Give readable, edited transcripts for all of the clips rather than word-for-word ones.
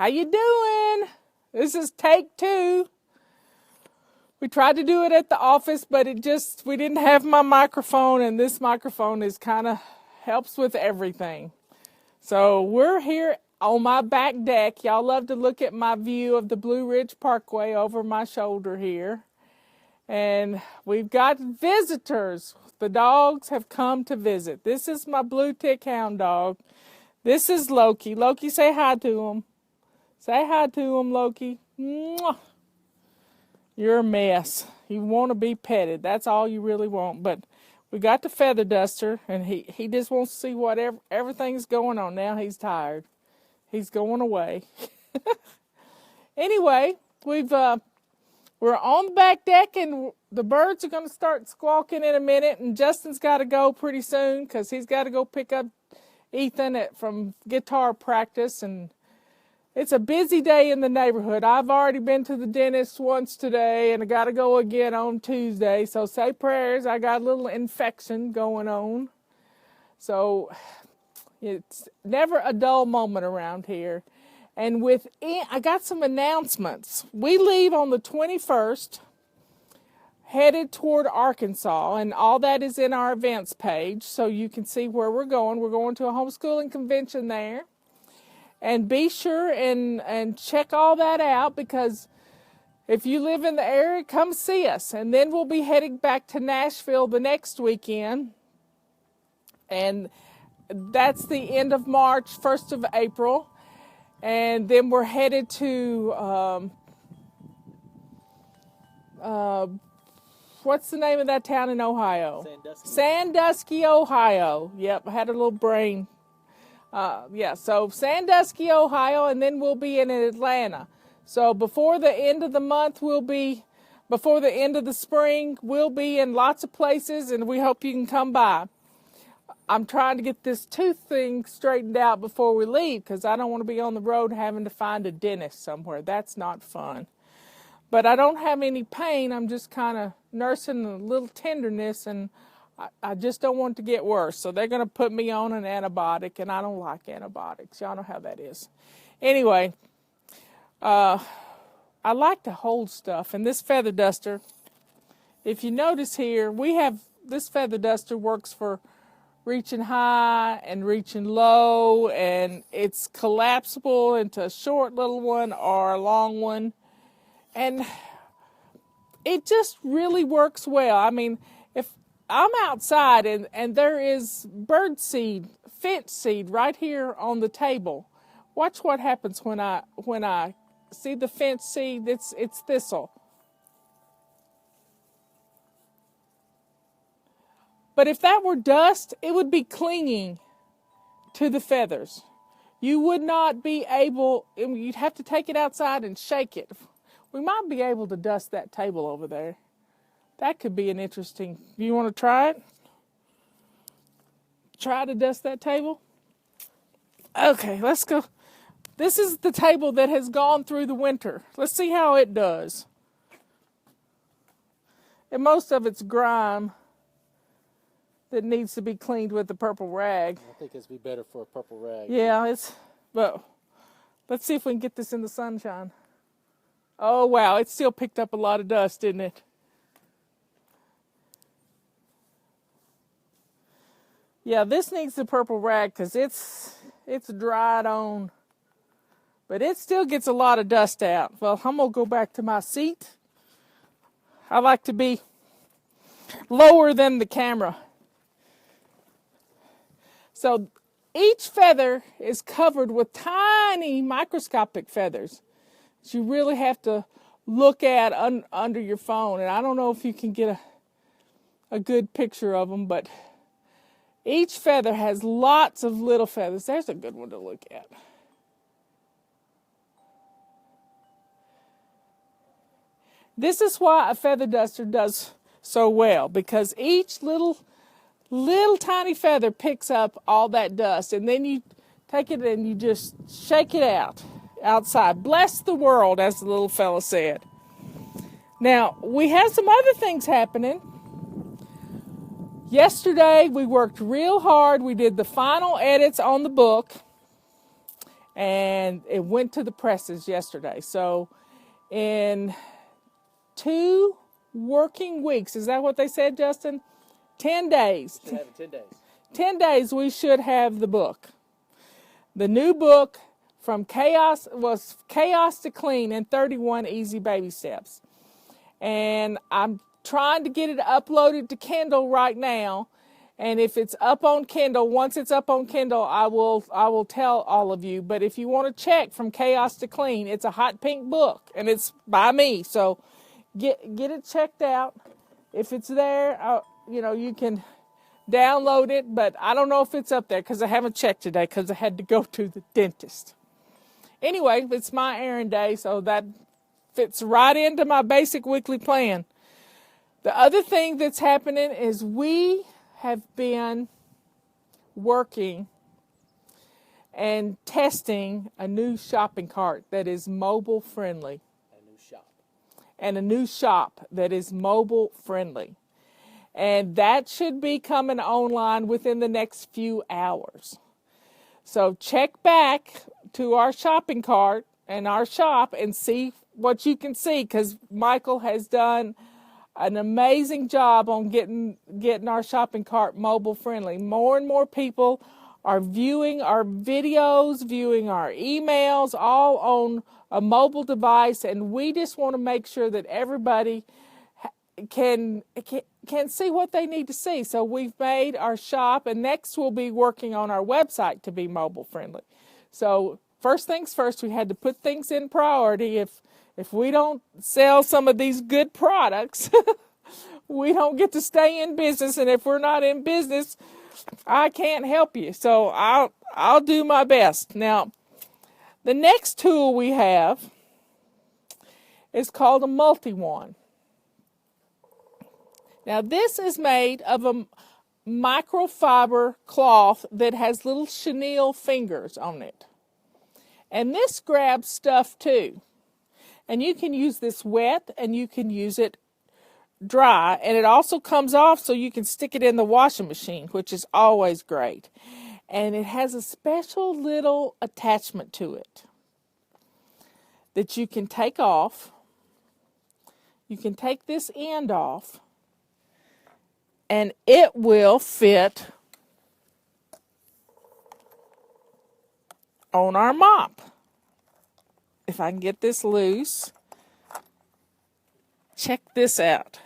How you doing? This is take 2. We tried to do it at the office, but we didn't have my microphone, and this microphone is kind of helps with everything. So we're here on my back deck. Y'all love to look at my view of the Blue Ridge Parkway over my shoulder here. And we've got visitors. The dogs have come to visit. This is my blue tick hound dog. This is Loki. Loki, say hi to him. Say hi to him, Loki. Mwah. You're a mess. You want to be petted. That's all you really want. But we got the feather duster, and he just wants to see whatever everything's going on. Now he's tired. He's going away. Anyway, we're on the back deck, and the birds are going to start squawking in a minute, and Justin's got to go pretty soon because he's got to go pick up Ethan from guitar practice, and it's a busy day in the neighborhood. I've already been to the dentist once today, and I got to go again on Tuesday. So say prayers. I got a little infection going on. So it's never a dull moment around here. And I got some announcements. We leave on the 21st, headed toward Arkansas, and all that is in our events page, so you can see where we're going. We're going to a homeschooling convention there. And be sure and check all that out, because if you live in the area, come see us. And then we'll be heading back to Nashville the next weekend. And that's the end of March, 1st of April. And then we're headed to, what's the name of that town in Ohio? Sandusky, Ohio. Yep, I had a little brain. So Sandusky, Ohio, and then we'll be in Atlanta. So before the end of the month, before the end of the spring, we'll be in lots of places, and we hope you can come by. I'm trying to get this tooth thing straightened out before we leave, because I don't want to be on the road having to find a dentist somewhere. That's not fun. But I don't have any pain. I'm just kind of nursing a little tenderness, and I just don't want it to get worse. So they're going to put me on an antibiotic, and I don't like antibiotics. Y'all know how that is. Anyway, I like to hold stuff. And this feather duster, if you notice here, this feather duster works for reaching high and reaching low, and it's collapsible into a short little one or a long one. And it just really works well. I mean, if I'm outside and there is bird seed, finch seed right here on the table. Watch what happens when I see the finch seed. It's thistle. But if that were dust, it would be clinging to the feathers. You would not be able, you'd have to take it outside and shake it. We might be able to dust that table over there. That could be an interesting. You want to try it? Try to dust that table? Okay, let's go. This is the table that has gone through the winter. Let's see how it does. And most of it's grime that needs to be cleaned with the purple rag. I think it'd be better for a purple rag. Yeah, but let's see if we can get this in the sunshine. Oh, wow, it still picked up a lot of dust, didn't it? Yeah, this needs the purple rag because it's dried on. But it still gets a lot of dust out. Well, I'm going to go back to my seat. I like to be lower than the camera. So each feather is covered with tiny microscopic feathers that you really have to look at under your phone. And I don't know if you can get a good picture of them, but each feather has lots of little feathers. There's a good one to look at. This is why a feather duster does so well, because each little tiny feather picks up all that dust, and then you take it and you just shake it out outside. Bless the world, as the little fella said. Now, we have some other things happening. Yesterday, we worked real hard. We did the final edits on the book. and it went to the presses yesterday. So in 2 working weeks, is that what they said, Justin? 10 days. Should have it in 10 days. 10 days we should have the book. The new book, From Chaos to Clean in 31 Easy Baby Steps. And I'm trying to get it uploaded to Kindle right now. And if it's up on Kindle, once it's up on Kindle, I will tell all of you. But if you want to check From Chaos to Clean, it's a hot pink book, and it's by me. So get it checked out. If it's there, you can download it. But I don't know if it's up there because I haven't checked today because I had to go to the dentist. Anyway, it's my errand day, so that fits right into my basic weekly plan. The other thing that's happening is we have been working and testing a new shopping cart that is mobile friendly. And a new shop that is mobile friendly. And that should be coming online within the next few hours. So check back to our shopping cart and our shop and see what you can see, because Michael has done an amazing job on getting our shopping cart mobile friendly. More and more people are viewing our videos, viewing our emails, all on a mobile device, and we just want to make sure that everybody can see what they need to see. So we've made our shop, and next we'll be working on our website to be mobile friendly. So first things first, we had to put things in priority. If we don't sell some of these good products, we don't get to stay in business. And if we're not in business, I can't help you. So I'll do my best. Now, the next tool we have is called a multi-wand. Now, this is made of a microfiber cloth that has little chenille fingers on it. And this grabs stuff too. And you can use this wet and you can use it dry. And it also comes off so you can stick it in the washing machine, which is always great. And it has a special little attachment to it that you can take off. You can take this end off, and it will fit on our mop. If I can get this loose, check this out.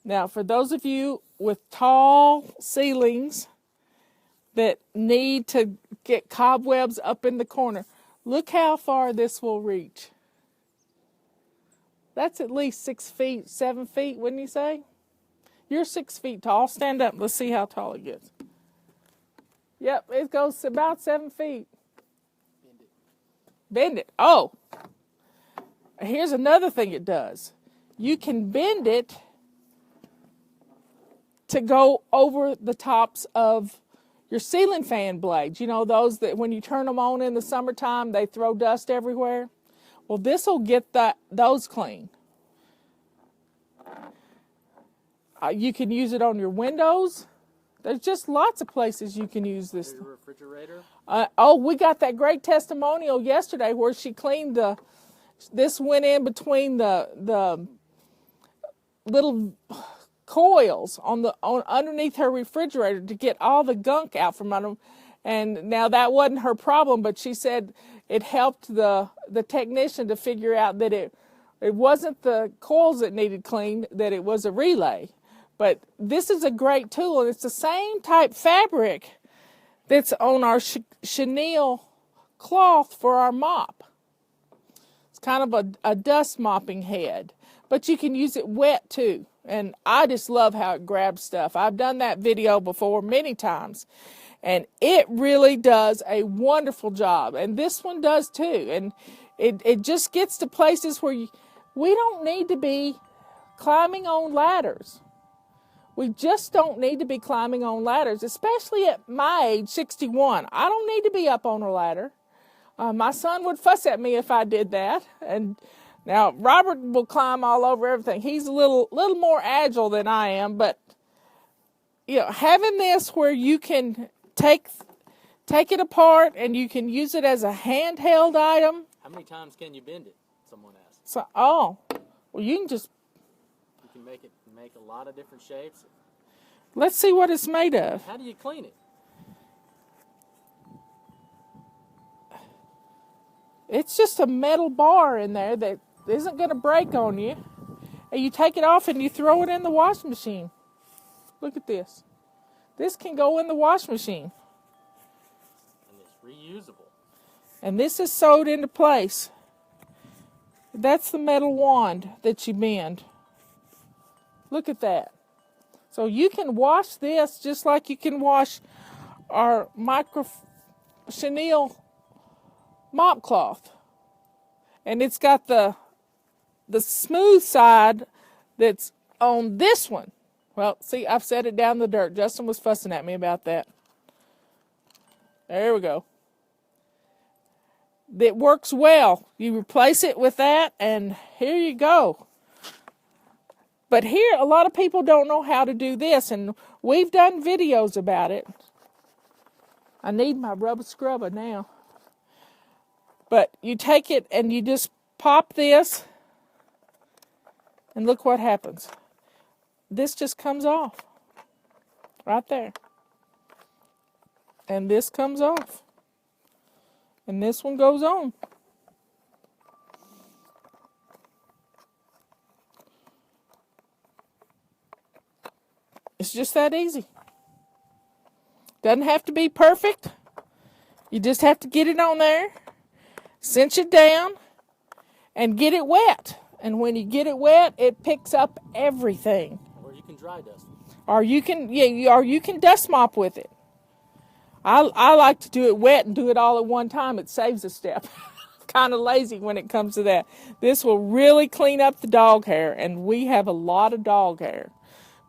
Now, for those of you with tall ceilings that need to get cobwebs up in the corner, look how far this will reach. That's at least 6 feet, 7 feet, wouldn't you say? You're 6 feet tall. Stand up. Let's see how tall it gets. Yep, it goes about 7 feet. Bend it. Bend it. Oh, here's another thing it does. You can bend it to go over the tops of your ceiling fan blades. You know, those that when you turn them on in the summertime, they throw dust everywhere. Well, this will get those clean. You can use it on your windows. There's just lots of places you can use this. Your refrigerator? We got that great testimonial yesterday where she cleaned this went in between the little coils on underneath her refrigerator to get all the gunk out from under them. And now that wasn't her problem, but she said it helped the technician to figure out that it wasn't the coils that needed cleaned, that it was a relay. But this is a great tool, and it's the same type fabric that's on our chenille cloth for our mop. It's kind of a dust mopping head, but you can use it wet too. And I just love how it grabs stuff. I've done that video before many times, and it really does a wonderful job. And this one does too. And it just gets to places where we don't need to be climbing on ladders. We just don't need to be climbing on ladders, especially at my age, 61. I don't need to be up on a ladder. My son would fuss at me if I did that. And Now, Robert will climb all over everything. He's a little more agile than I am, but having this where you can take it apart and you can use it as a handheld item. How many times can you bend it? Someone asked. So, well, you can just. You can make a lot of different shapes. Let's see what it's made of. How do you clean it? It's just a metal bar in there that isn't going to break on you. And you take it off and you throw it in the washing machine. Look at this. This can go in the washing machine. And it's reusable. And this is sewed into place. That's the metal wand that you bend. Look at that. So you can wash this just like you can wash our chenille mop cloth. And it's got the smooth side that's on this one. Well, see, I've set it down in the dirt. Justin was fussing at me about that. There we go. It works well. You replace it with that, and here you go. But here, a lot of people don't know how to do this, and we've done videos about it. I need my rubber scrubber now. But you take it and you just pop this, and look what happens. This just comes off. Right there. And this comes off. And this one goes on. It's just that easy. Doesn't have to be perfect. You just have to get it on there, cinch it down, and get it wet. And when you get it wet, it picks up everything. Or you can dry dust it. Or you can dust mop with it. I like to do it wet and do it all at one time. It saves a step. Kind of lazy when it comes to that. This will really clean up the dog hair, and we have a lot of dog hair.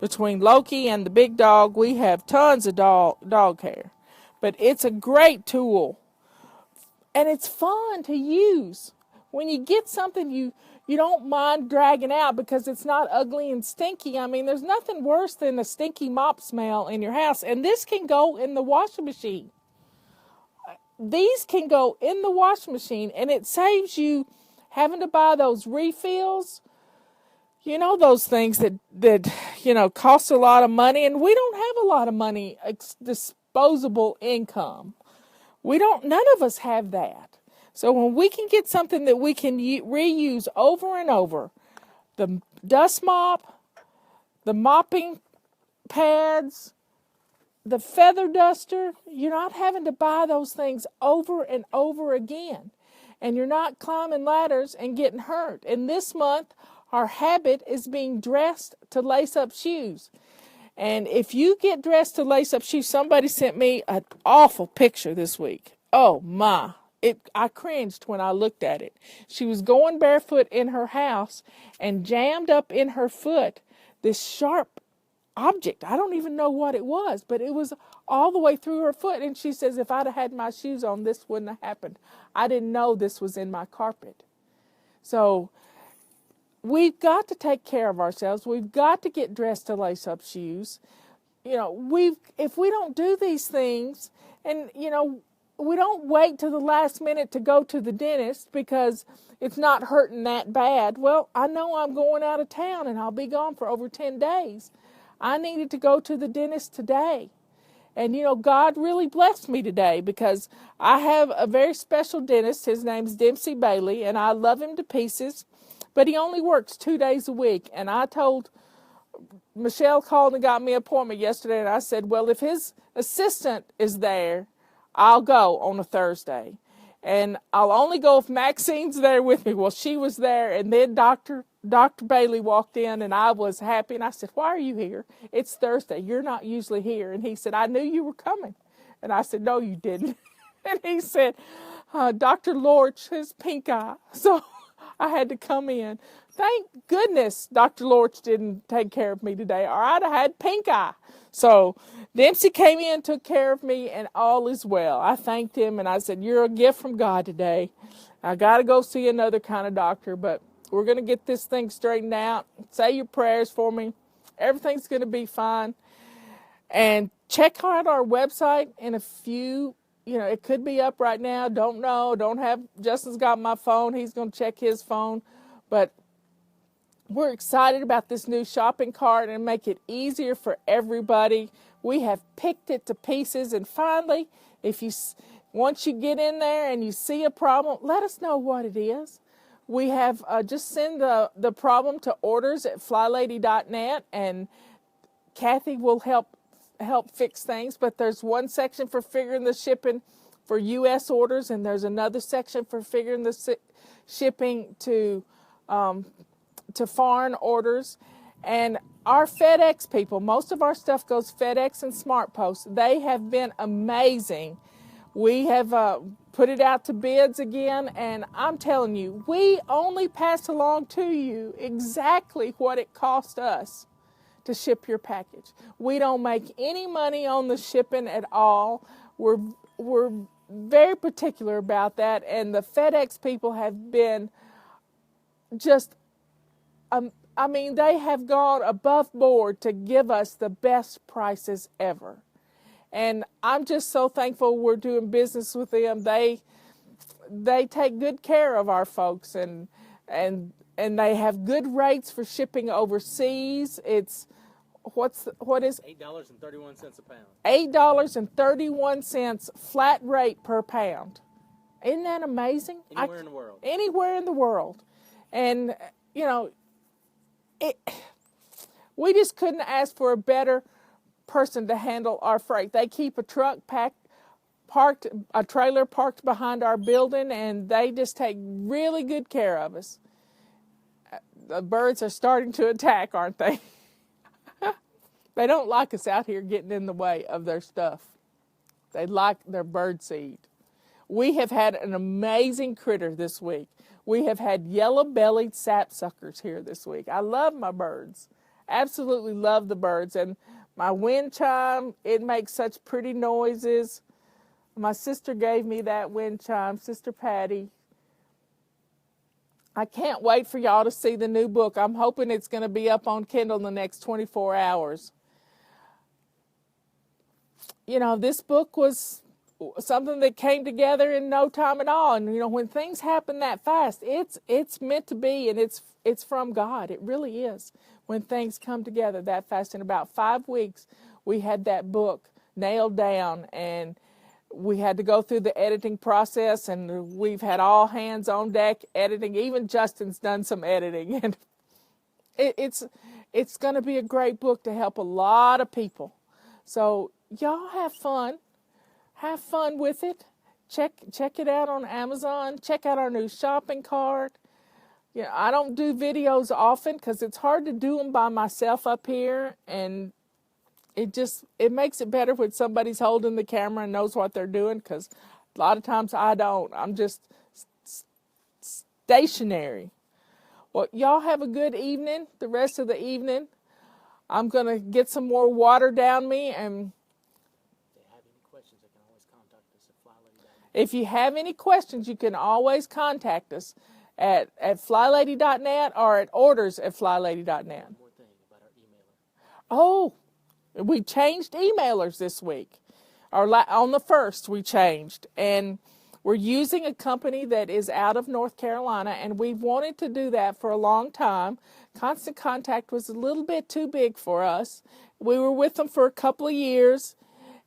Between Loki and the big dog, we have tons of dog hair. But it's a great tool, and it's fun to use. When you get something you don't mind dragging out because it's not ugly and stinky. I mean, there's nothing worse than a stinky mop smell in your house. And this can go in the washing machine. These can go in the washing machine, and it saves you having to buy those refills. You know, those things that cost a lot of money. And we don't have a lot of money, disposable income. None of us have that. So when we can get something that we can reuse over and over, the dust mop, the mopping pads, the feather duster, you're not having to buy those things over and over again. And you're not climbing ladders and getting hurt. And this month, our habit is being dressed to lace up shoes. And if you get dressed to lace up shoes, somebody sent me an awful picture this week. Oh my. I cringed when I looked at it. She was going barefoot in her house and jammed up in her foot this sharp object. I don't even know what it was, but it was all the way through her foot. And she says, if I'd have had my shoes on, this wouldn't have happened. I didn't know this was in my carpet. So we've got to take care of ourselves. We've got to get dressed to lace up shoes. If we don't do these things, and we don't wait till the last minute to go to the dentist because it's not hurting that bad. Well, I know I'm going out of town and I'll be gone for over 10 days. I needed to go to the dentist today. And, God really blessed me today because I have a very special dentist. His name's Dempsey Bailey, and I love him to pieces. But he only works 2 days a week. And I told Michelle called and got me an appointment yesterday, and I said, well, if his assistant is there, I'll go on a Thursday. And I'll only go if Maxine's there with me. Well, she was there, and then Dr. Bailey walked in, and I was happy. And I said, why are you here? It's Thursday. You're not usually here. And he said, I knew you were coming. And I said, no, you didn't. And he said, Dr. Lorch has pink eye. So I had to come in. Thank goodness Dr. Lorch didn't take care of me today, or I'd have had pink eye. So Dempsey came in, took care of me, and all is well. I thanked him, and I said, you're a gift from God today. I got to go see another kind of doctor, but We're going to get this thing straightened out. Say your prayers for me. Everything's going to be fine. And check out our website in a few, it could be up right now. Don't know. Justin's got my phone. He's going to check his phone. But we're excited about this new shopping cart and make it easier for everybody. We have picked it to pieces. And finally, once you get in there and you see a problem, let us know what it is. We have just send the problem to orders@FlyLady.net, and Kathy will help fix things. But there's one section for figuring the shipping for U.S. orders, and there's another section for figuring the shipping to foreign orders. And our FedEx people, most of our stuff goes FedEx and SmartPost. They have been amazing. We have put it out to bids again, and I'm telling you, we only pass along to you exactly what it cost us to ship your package. We don't make any money on the shipping at all. We're very particular about that, and the FedEx people have been just, they have gone above board to give us the best prices ever. And I'm just so thankful we're doing business with them. They take good care of our folks, and they have good rates for shipping overseas. It's what is $8.31 a pound. $8.31 flat rate per pound. Isn't that amazing? Anywhere in the world. Anywhere in the world. And we just couldn't ask for a better person to handle our freight. They keep a truck a trailer parked behind our building, and they just take really good care of us. The birds are starting to attack, aren't they? They don't like us out here getting in the way of their stuff. They like their bird seed. We have had an amazing critter this week. We have had yellow-bellied sapsuckers here this week. I love my birds. Absolutely love the birds. And my wind chime, it makes such pretty noises. My sister gave me that wind chime, Sister Patty. I can't wait for y'all to see the new book. I'm hoping it's going to be up on Kindle in the next 24 hours. This book was something that came together in no time at all. And, when things happen that fast, it's meant to be, and it's from God. It really is. When things come together that fast, in about 5 weeks, we had that book nailed down, and we had to go through the editing process, and we've had all hands on deck editing. Even Justin's done some editing, and it's going to be a great book to help a lot of people. So y'all have fun. Have fun with it. Check it out on Amazon. Check out our new shopping cart. I don't do videos often because it's hard to do them by myself up here, and it makes it better when somebody's holding the camera and knows what they're doing, because a lot of times I don't. I'm just stationary. Well, y'all have a good evening, the rest of the evening. I'm going to get some more water down me, and if you have any questions, you can always contact us at FlyLady.net or at orders@FlyLady.net. One more thing about our emailer. Oh, we changed emailers this week. On the 1st, we changed. And we're using a company that is out of North Carolina, and we've wanted to do that for a long time. Constant Contact was a little bit too big for us. We were with them for a couple of years,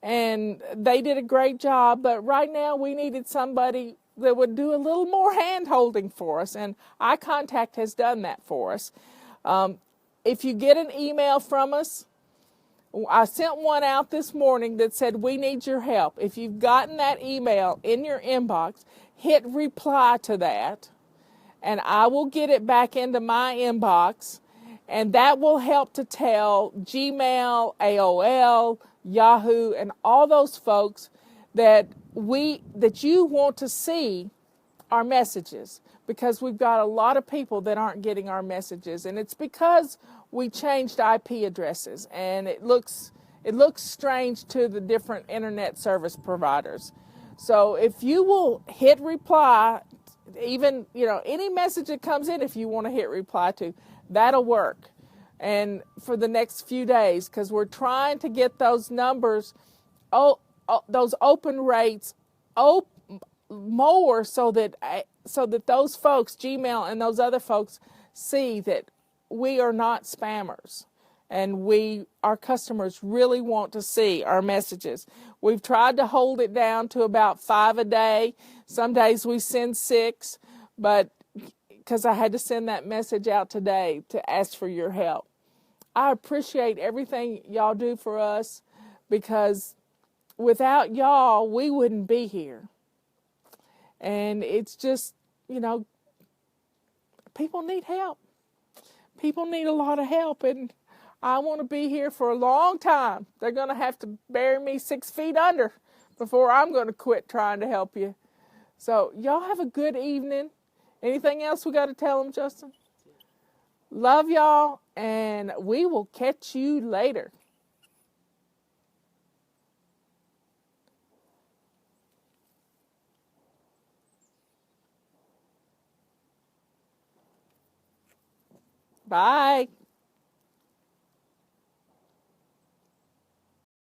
and they did a great job. But right now, we needed somebody that would do a little more hand-holding for us, and iContact has done that for us. If you get an email from us, I sent one out this morning that said, "We need your help." If you've gotten that email in your inbox, hit reply to that, and I will get it back into my inbox, and that will help to tell Gmail, AOL, Yahoo, and all those folks that you want to see our messages, because we've got a lot of people that aren't getting our messages, and it's because we changed IP addresses, and it looks strange to the different internet service providers. So if you will hit reply, even, any message that comes in, if you want to hit reply to, that'll work. And for the next few days, because we're trying to get those numbers, those open rates more so that those folks, Gmail and those other folks, see that we are not spammers. And our customers really want to see our messages. We've tried to hold it down to about 5 a day. Some days we send 6, but because I had to send that message out today to ask for your help. I appreciate everything y'all do for us, because without y'all, we wouldn't be here. And it's just, people need help. People need a lot of help, and I want to be here for a long time. They're going to have to bury me 6 feet under before I'm going to quit trying to help you. So y'all have a good evening. Anything else we got to tell them, Justin? Love y'all, and we will catch you later. Bye.